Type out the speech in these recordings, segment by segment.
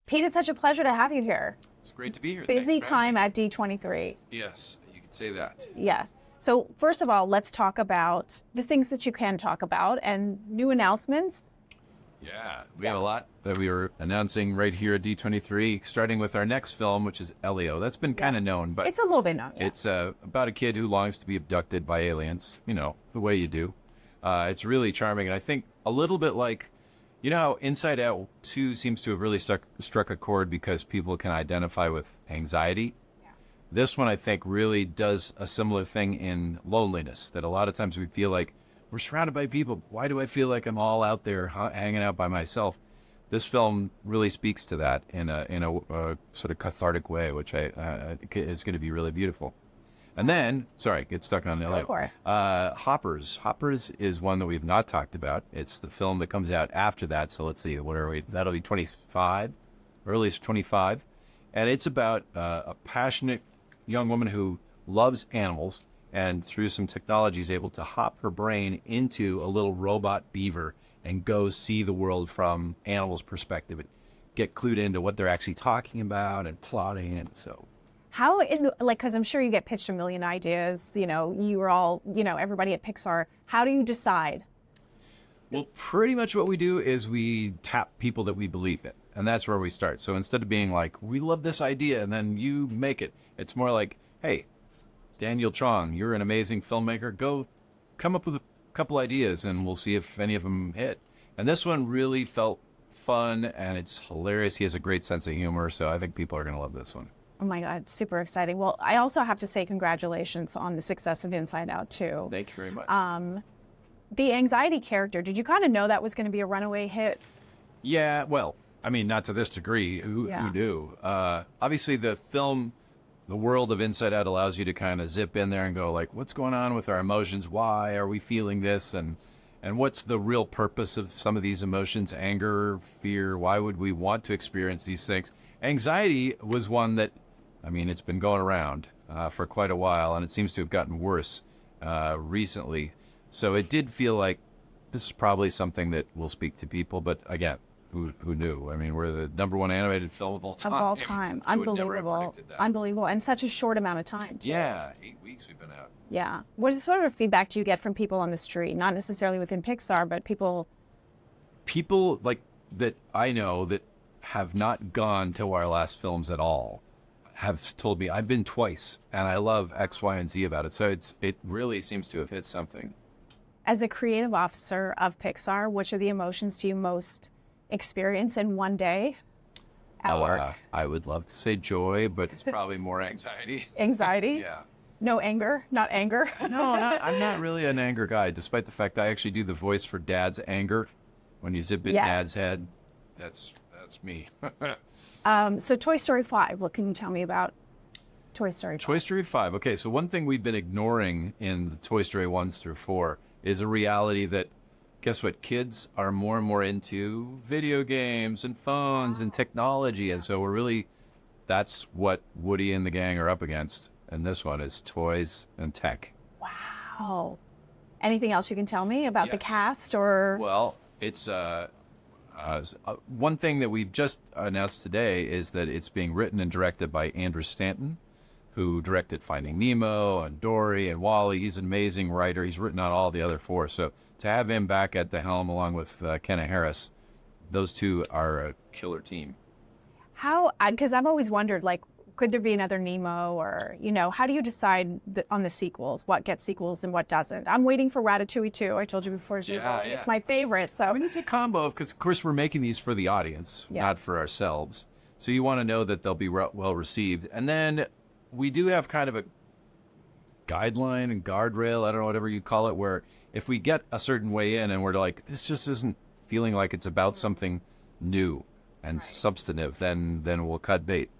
Pete, it's such a pleasure to have you here. It's great to be here. Busy time at D23. Yes, you could say that. Yes. So first of all, let's talk about the things that you can talk about and new announcements. Yeah, we have a lot that we were announcing right here at D23, starting with our next film, which is Elio. That's been kind of known, but it's a little bit known. Yeah. It's about a kid who longs to be abducted by aliens, you know, the way you do. It's really charming, and I think a little bit like, you know how Inside Out 2 seems to have really struck a chord because people can identify with anxiety? Yeah. This one, I think, really does a similar thing in loneliness, that a lot of times we feel like we're surrounded by people. Why do I feel like I'm all out there hanging out by myself? This film really speaks to that in a sort of cathartic way, which I is going to be really beautiful. And then, sorry, get stuck on LA. Go for it. Hoppers. Hoppers is one that we've not talked about. It's the film that comes out after that. So let's see, what are we? That'll be 25, earliest 25. And it's about a passionate young woman who loves animals, and through some technology is able to hop her brain into a little robot beaver and go see the world from animals' perspective and get clued into what they're actually talking about and plotting. And so, how because I'm sure you get pitched a million ideas. You know, you were all, you know, everybody at Pixar. How do you decide? Well, pretty much what we do is we tap people that we believe in, and that's where we start. So instead of being like, we love this idea, and then you make it, it's more like, hey, Daniel Chong, you're an amazing filmmaker. Go come up with a couple ideas and we'll see if any of them hit. And this one really felt fun and it's hilarious. He has a great sense of humor. So I think people are going to love this one. Oh my God, super exciting. Well, I also have to say congratulations on the success of Inside Out too. Thank you very much. The anxiety character, did you kind of know that was going to be a runaway hit? Yeah, well, I mean, not to this degree. Who knew? Obviously the film, the world of Inside Out allows you to kind of zip in there and go like, what's going on with our emotions? Why are we feeling this? And what's the real purpose of some of these emotions? Anger, fear, why would we want to experience these things? Anxiety was one that, I mean, it's been going around for quite a while, and it seems to have gotten worse recently. So it did feel like this is probably something that will speak to people, but again, who knew? I mean, we're the '1 animated film of all time. Of all time. Unbelievable. Unbelievable. And such a short amount of time, too. Yeah, 8 weeks we've been out. Yeah. What sort of feedback do you get from people on the street? Not necessarily within Pixar, but people... People like that I know that have not gone to our last films at all have told me, I've been twice, and I love X, Y, and Z about it. So it really seems to have hit something. As a creative officer of Pixar, which of the emotions do you most experience in one day at work? I would love to say joy, but it's probably more anxiety. Anxiety? Yeah. No anger? Not anger? No, I'm not really an anger guy, despite the fact I actually do the voice for Dad's anger. When you zip in Dad's head, that's me. So Toy Story 5, what can you tell me about Toy Story 5? Toy Story 5. Okay, so one thing we've been ignoring in the Toy Story 1s through 4 is a reality that, guess what? Kids are more and more into video games and phones and technology. And so that's what Woody and the gang are up against. And this one is toys and tech. Wow. Anything else you can tell me about the cast or? Well, it's one thing that we've just announced today is that it's being written and directed by Andrew Stanton, who directed Finding Nemo and Dory and WALL-E. He's an amazing writer. He's written on all the other 4. So to have him back at the helm along with Kenna Harris, those two are a killer team. How, because I've always wondered, like, could there be another Nemo or, you know, how do you decide on the sequels, what gets sequels and what doesn't? I'm waiting for Ratatouille 2. I told you before. It's my favorite. So I mean, it's a combo because, of course, we're making these for the audience, not for ourselves. So you want to know that they'll be well received. And then we do have kind of a guideline and guardrail, I don't know, whatever you call it, where if we get a certain way in and we're like, this just isn't feeling like it's about something new and substantive, then we'll cut bait.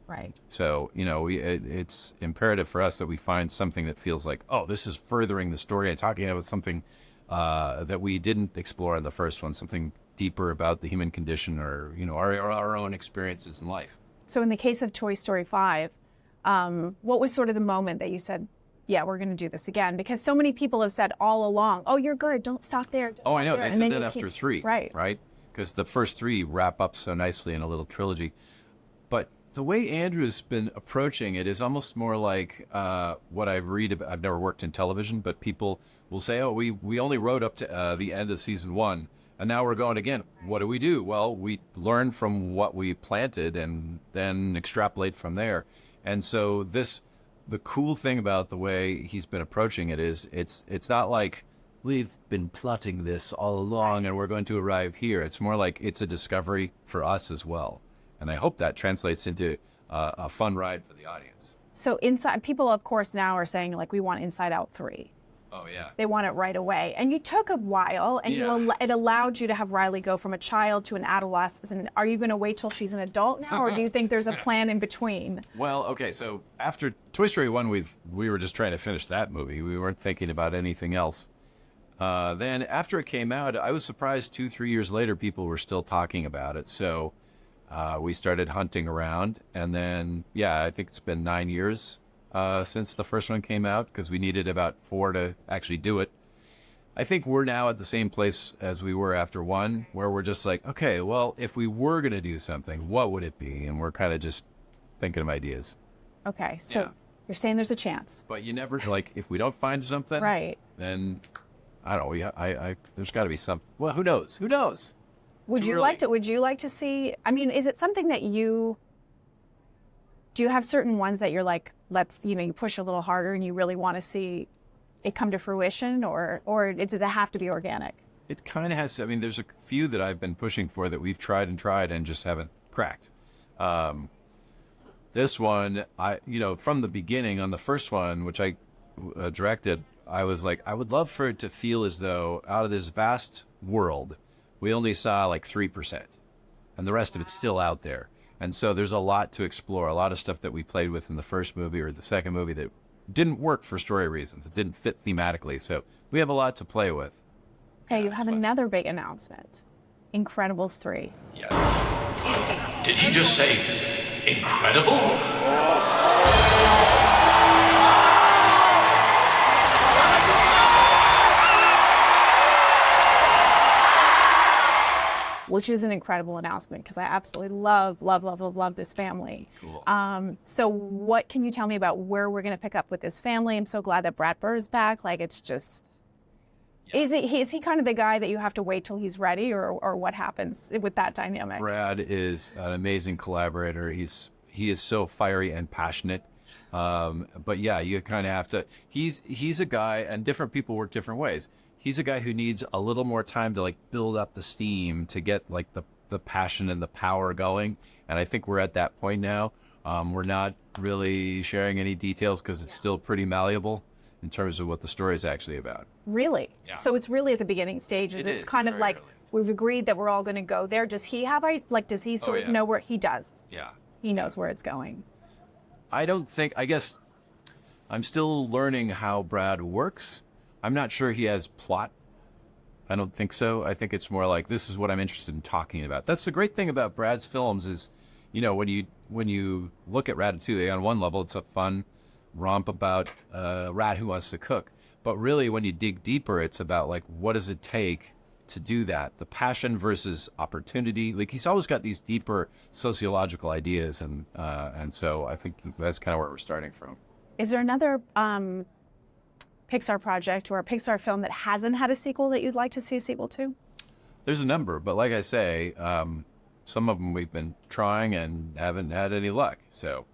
Right. So, you know, it's imperative for us that we find something that feels like, oh, this is furthering the story and talking about something that we didn't explore in the first one, something deeper about the human condition or, you know, our own experiences in life. So in the case of Toy Story 5, what was sort of the moment that you said, yeah, we're going to do this again? Because so many people have said all along, oh, you're good, don't stop there. I know. They said that after 3, right? because the first three wrap up so nicely in a little trilogy. But the way Andrew's been approaching it is almost more like what I've read about. I've never worked in television, but people will say, oh, we only wrote up to the end of season 1, and now we're going again. What do? Well, we learn from what we planted and then extrapolate from there. And so the cool thing about the way he's been approaching it is it's not like we've been plotting this all along and we're going to arrive here. It's more like it's a discovery for us as well. And I hope that translates into a fun ride for the audience. So people, of course, now are saying, like, we want Inside Out 3. Oh, yeah. They want it right away. And you took a while, and it allowed you to have Riley go from a child to an adolescent. Are you going to wait till she's an adult now, or do you think there's a plan in between? Well, okay, so after Toy Story 1, we were just trying to finish that movie. We weren't thinking about anything else. Then after it came out, I was surprised 2-3 years later people were still talking about it. So we started hunting around, and then, I think it's been 9 years since the first one came out, because we needed about 4 to actually do it. I think we're now at the same place as we were after 1, where we're just like, okay, well, if we were going to do something, what would it be? And we're kind of just thinking of ideas. Okay, so you're saying there's a chance. But you never, like, if we don't find something, right? Then, I don't know, there's got to be some, well, who knows? Who knows? Would you like to see, I mean, is it something that do you have certain ones that you're like, you push a little harder and you really want to see it come to fruition, or does it have to be organic? It kind of has. I mean, there's a few that I've been pushing for that we've tried and just haven't cracked. This one, from the beginning on the first one, which I directed, I was like, I would love for it to feel as though out of this vast world, we only saw like 3%, and the rest of it's still out there. And so there's a lot to explore, a lot of stuff that we played with in the first movie or the second movie that didn't work for story reasons. It didn't fit thematically. So we have a lot to play with. Okay, you have another big announcement. Incredibles 3. Yes. Did he just say incredible? Which is an incredible announcement, because I absolutely love this family. Cool. So what can you tell me about where we're going to pick up with this family? I'm so glad that Brad Bird's back. Like, it's just, is he kind of the guy that you have to wait till he's ready, or what happens with that dynamic? Brad is an amazing collaborator. He is so fiery and passionate. But yeah, you kind of have to, he's a guy, and different people work different ways. He's a guy who needs a little more time to like build up the steam to get like the passion and the power going. And I think we're at that point now. We're not really sharing any details because it's still pretty malleable in terms of what the story is actually about. Really? Yeah. So it's really at the beginning stages. It's kind of like, we've agreed that we're all going to go there. Does he have does he sort of know where he does? Yeah. He knows where it's going. I guess I'm still learning how Brad works. I'm not sure he has plot. I don't think so. I think it's more like, this is what I'm interested in talking about. That's the great thing about Brad's films is, when you look at Ratatouille, on one level, it's a fun romp about a rat who wants to cook. But really, when you dig deeper, it's about like, what does it take to do that? The passion versus opportunity. Like, he's always got these deeper sociological ideas. And so I think that's kind of where we're starting from. Is there another Pixar project or a Pixar film that hasn't had a sequel that you'd like to see a sequel to? There's a number, but like I say, some of them we've been trying and haven't had any luck. So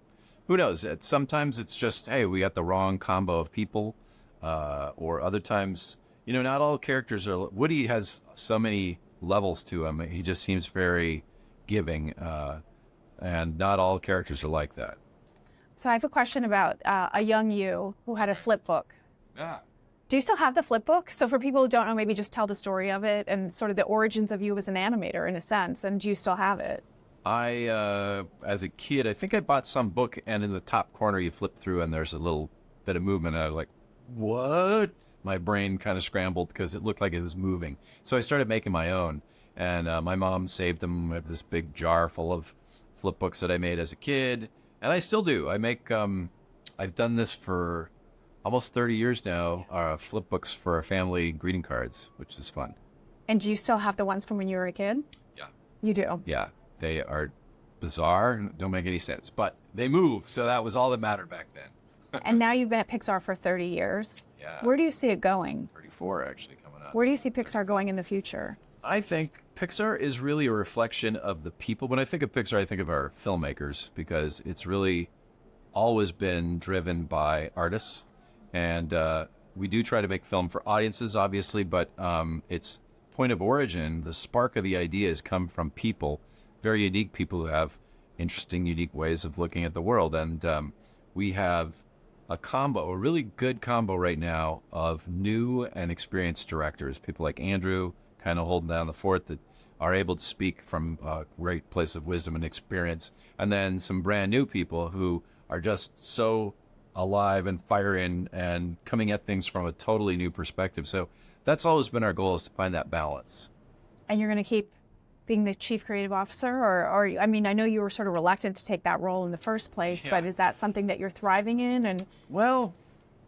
who knows? Sometimes it's just, hey, we got the wrong combo of people, or other times, not all characters are. Woody has so many levels to him. He just seems very giving, and not all characters are like that. So I have a question about a young you who had a flip book. Yeah. Do you still have the flip book? So for people who don't know, maybe just tell the story of it and sort of the origins of you as an animator in a sense. And do you still have it? I, as a kid, I think I bought some book, and in the top corner you flip through and there's a little bit of movement. And I was like, what? My brain kind of scrambled because it looked like it was moving. So I started making my own. And my mom saved them. I have this big jar full of flip books that I made as a kid. And I still do. I make, I've done this for almost 30 years now, flip books for family greeting cards, which is fun. And do you still have the ones from when you were a kid? You do. Yeah, they are bizarre and don't make any sense, but they move. So that was all that mattered back then. And now you've been at Pixar for 30 years. Yeah. Where do you see it going? 34 actually coming up. Where do you see Pixar going in the future? I think Pixar is really a reflection of the people. When I think of Pixar, I think of our filmmakers because it's really always been driven by artists. And we do try to make film for audiences, obviously, but its point of origin, the spark of the ideas come from people, very unique people who have interesting, unique ways of looking at the world. And we have a really good combo right now of new and experienced directors, people like Andrew, kind of holding down the fort, that are able to speak from a great place of wisdom and experience. And then some brand new people who are just so alive and firing and coming at things from a totally new perspective. So that's always been our goal, is to find that balance. And you're going to keep being the chief creative officer, or I mean, I know you were sort of reluctant to take that role in the first place, but is that something that you're thriving in? And well,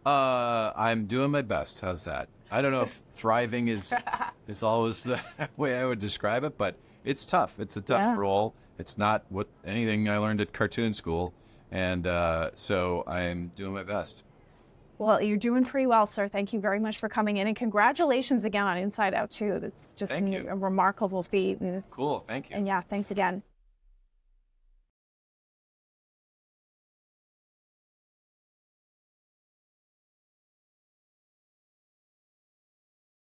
I'm doing my best. How's that? I don't know if thriving is always the way I would describe it, but it's tough. It's a tough role. It's not what anything I learned at cartoon school, and so I'm doing my best. Well, you're doing pretty well, sir. Thank you very much for coming in, and congratulations again on Inside Out 2. That's just a remarkable feat. And, cool. Thank you. And yeah, thanks again.